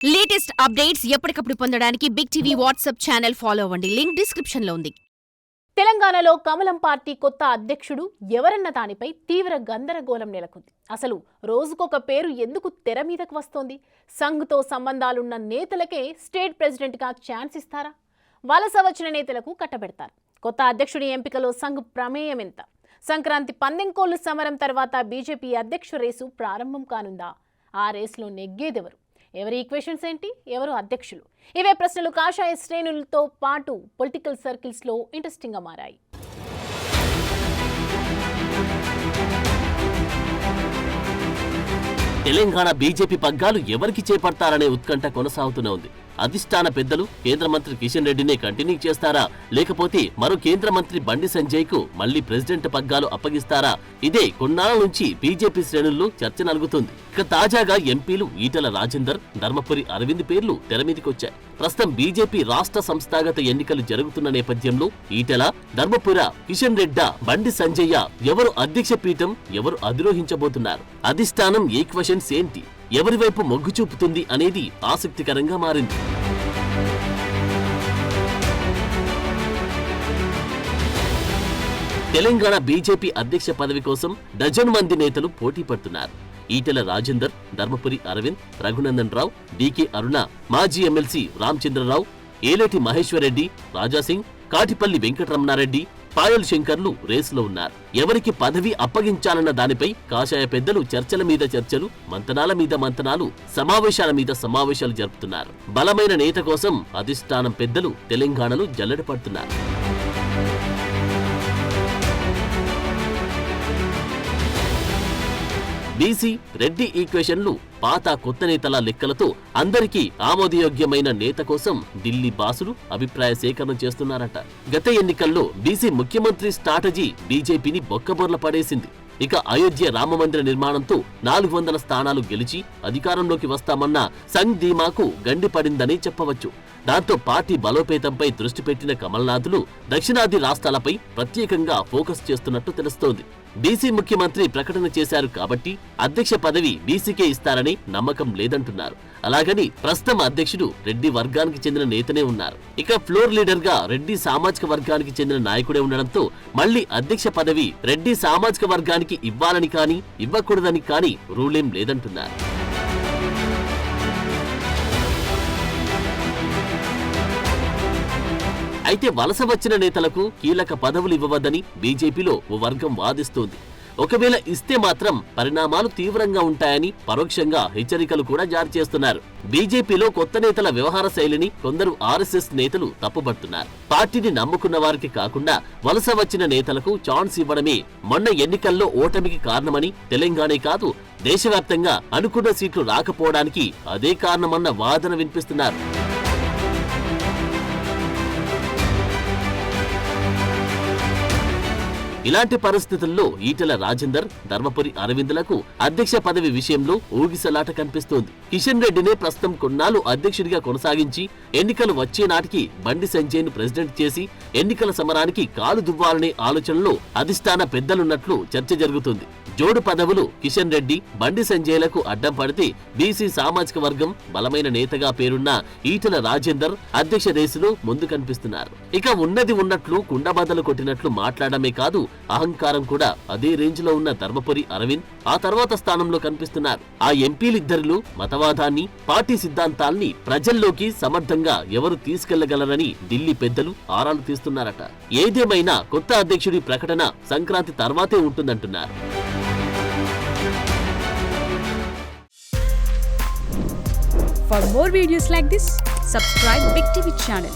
Latest updates ఎప్పటికప్పుడు పొందడానికి big TV WhatsApp channel follow అవ్వండి. లింక్ డిస్క్రిప్షన్ లో ఉంది. తెలంగాణలో కమలం పార్టీ కొత్త అధ్యక్షుడు ఎవరన్న దానిపై తీవ్ర గందరగోళం నెలకొంది. అసలు రోజుకొక పేరు ఎందుకు తెర మీదకు వస్తోంది? సంఘ్తో సంబంధాలున్న నేతలకే స్టేట్ ప్రెసిడెంట్గా ఛాన్స్ ఇస్తారా? వలస వచ్చిన నేతలకు కట్టబెడతారు. కొత్త అధ్యక్షుడి ఎంపికలో సంఘ్ ప్రమేయం ఎంత? సంక్రాంతి పందెంకోళ్లు సమరం తర్వాత బీజేపీ అధ్యక్ష రేసు ప్రారంభం కానుందా? ఆ రేసులో నెగ్గేదెవరు? ఎవరి ఈక్వేషన్స్ ఏంటి? ఎవరు అధ్యక్షులు? ఇవే ప్రశ్నలు కాషాయ శ్రేణులతో పాటు పొలిటికల్ సర్కిల్స్లో ఇంట్రెస్టింగ్గా మారాయి. తెలంగాణ బీజేపీ పగ్గాలు ఎవరికి చేపడతారనే ఉత్కంఠ కొనసాగుతూనే ఉంది. అధిష్టాన పెద్దలు కేంద్ర మంత్రి కిషన్ రెడ్డినే కంటిన్యూ చేస్తారా, లేకపోతే మరో కేంద్ర మంత్రి బండి సంజయ్ కు మళ్లీ ప్రెసిడెంట్ పగ్గాలు అప్పగిస్తారా? ఇదే కొన్నాళ్ల నుంచి బీజేపీ శ్రేణుల్లో చర్చ నలుగుతుంది. ఇక తాజాగా ఎంపీలు ఈటెల రాజేందర్, ధర్మపురి అరవింద్ పేర్లు తెరమీదికొచ్చాయి. ప్రస్తుతం బీజేపీ రాష్ట్ర సంస్థాగత ఎన్నికలు జరుగుతున్న నేపథ్యంలో ఈటెల, ధర్మపుర, కిషన్ రెడ్డి, బండి సంజయ్య ఎవరు అధ్యక్ష పీఠం, ఎవరు అధిరోహించబోతున్నారు? అధిష్టానం ఈక్వెషన్స్ ఏంటి? ఎవరి వైపు మొగ్గు చూపుతుంది అనేది ఆసక్తికరంగా మారింది. తెలంగాణ బీజేపీ అధ్యక్ష పదవి కోసం డజన్ మంది నేతలు పోటీ పడుతున్నారు. ఈటెల రాజేందర్, ధర్మపురి అరవింద్, రఘునందన్ రావు, డీకే అరుణ, మాజీ ఎమ్మెల్సీ రామచంద్రరావు, ఏలేటి మహేశ్వరరెడ్డి, రాజాసింగ్, కాటిపల్లి వెంకటరమణారెడ్డి, పాయల్ శంకర్లు రేసులో ఉన్నారు. ఎవరికి పదవి అప్పగించాలన్న దానిపై కాషాయ పెద్దలు చర్చల మీద చర్చలు, మంతనాల మీద మంతనాలు, సమావేశాల మీద సమావేశాలు జరుపుతున్నారు. బలమైన నేత కోసం అధిష్టానం పెద్దలు తెలంగాణలో జల్లెడ పడుతున్నారు. బీసీ, రెడ్డి ఈక్వేషన్లు పాత కొత్త నేతల లెక్కలతో అందరికీ ఆమోదయోగ్యమైన నేత కోసం ఢిల్లీ బాసులు అభిప్రాయ సేకరణ చేస్తున్నారట. గత ఎన్నికల్లో బీసీ ముఖ్యమంత్రి స్ట్రాటజీ బీజేపీని బొక్కబొర్ల పడేసింది. ఇక అయోధ్య రామమందిర నిర్మాణంతో 400 స్థానాలు గెలిచి అధికారంలోకి వస్తామన్న సంఘ్ ధీమాకు గండిపడిందనే చెప్పవచ్చు. దాంతో పార్టీ బలోపేతంపై దృష్టి పెట్టిన కమల్నాథులు దక్షిణాది రాష్ట్రాలపై ప్రత్యేకంగా ఫోకస్ చేస్తున్నట్టు తెలుస్తోంది. బీసీ ముఖ్యమంత్రి ప్రకటన చేశారు కాబట్టి అధ్యక్ష పదవి బీసీకే ఇస్తారని నమ్మకం లేదంటున్నారు. అలాగని ప్రస్తుతం అధ్యక్షుడు రెడ్డి వర్గానికి చెందిన నేతనే ఉన్నారు. ఇక ఫ్లోర్ లీడర్ గా రెడ్డి సామాజిక వర్గానికి చెందిన నాయకుడే ఉండడంతో మళ్లీ అధ్యక్ష పదవి రెడ్డి సామాజిక వర్గానికి ఇవ్వాలని కానీ ఇవ్వకూడదని కానీ రూలేం లేదంటున్నారు. అయితే వలస వచ్చిన నేతలకు కీలక పదవులు ఇవ్వవద్దని బీజేపీలో ఓ వర్గం వాదిస్తోంది. ఒకవేళ ఇస్తే మాత్రం పరిణామాలు తీవ్రంగా ఉంటాయని పరోక్షంగా హెచ్చరికలు కూడా జారీ చేస్తున్నారు. బీజేపీలో కొత్త నేతల వ్యవహార శైలిని కొందరు ఆర్ఎస్ఎస్ నేతలు తప్పుపడుతున్నారు. పార్టీని నమ్ముకున్న వారికి కాకుండా వలస వచ్చిన నేతలకు ఛాన్స్ ఇవ్వడమే మొన్న ఎన్నికల్లో ఓటమికి కారణమని, తెలంగాణే కాదు దేశవ్యాప్తంగా అనుకున్న సీట్లు రాకపోవడానికి అదే కారణమన్న వాదన వినిపిస్తున్నారు. ఇలాంటి పరిస్థితుల్లో ఈటెల రాజేందర్, ధర్మపురి అరవింద్లకు అధ్యక్ష పదవి విషయంలో ఊగిసలాట కనిపిస్తోంది. కిషన్ రెడ్డినే ప్రస్తుతం కొన్నాళ్లు అధ్యక్షుడిగా కొనసాగించి ఎన్నికలు వచ్చే నాటికి బండి సంజయ్ను ప్రెసిడెంట్ చేసి ఎన్నికల సమరానికి కాలు దువ్వాలనే ఆలోచనలో అధిష్టాన పెద్దలున్నట్లు చర్చ జరుగుతుంది. జోడు పదవులు కిషన్ రెడ్డి, బండి సంజయ్లకు అడ్డం పడితే బీసీ సామాజిక వర్గం బలమైన నేతగా పేరున్న ఈటెల రాజేందర్ అధ్యక్ష రేసులో ముందు కనిపిస్తున్నారు. ఇక ఉన్నది ఉన్నట్లు కుండబద్దలు కొట్టినట్లు మాట్లాడమే కాదు అహంకారం కూడా అదే రేంజ్ లో ఉన్న ధర్మపురి అరవింద్ ఆ తర్వాత స్థానంలో కనిపిస్తున్నారు. ఆ ఎంపీలిద్దరిలో మతవాదాన్ని, పార్టీ సిద్ధాంతాల్ని ప్రజల్లోకి సమర్థంగా ఎవరు తీసుకెళ్లగలరని ఢిల్లీ పెద్దలు ఆరాలు తీస్తున్నారట. ఏదేమైనా కొత్త అధ్యక్షుడి ప్రకటన సంక్రాంతి తర్వాతే ఉంటుందంటున్నారు. For more videos like this, subscribe Big TV channel.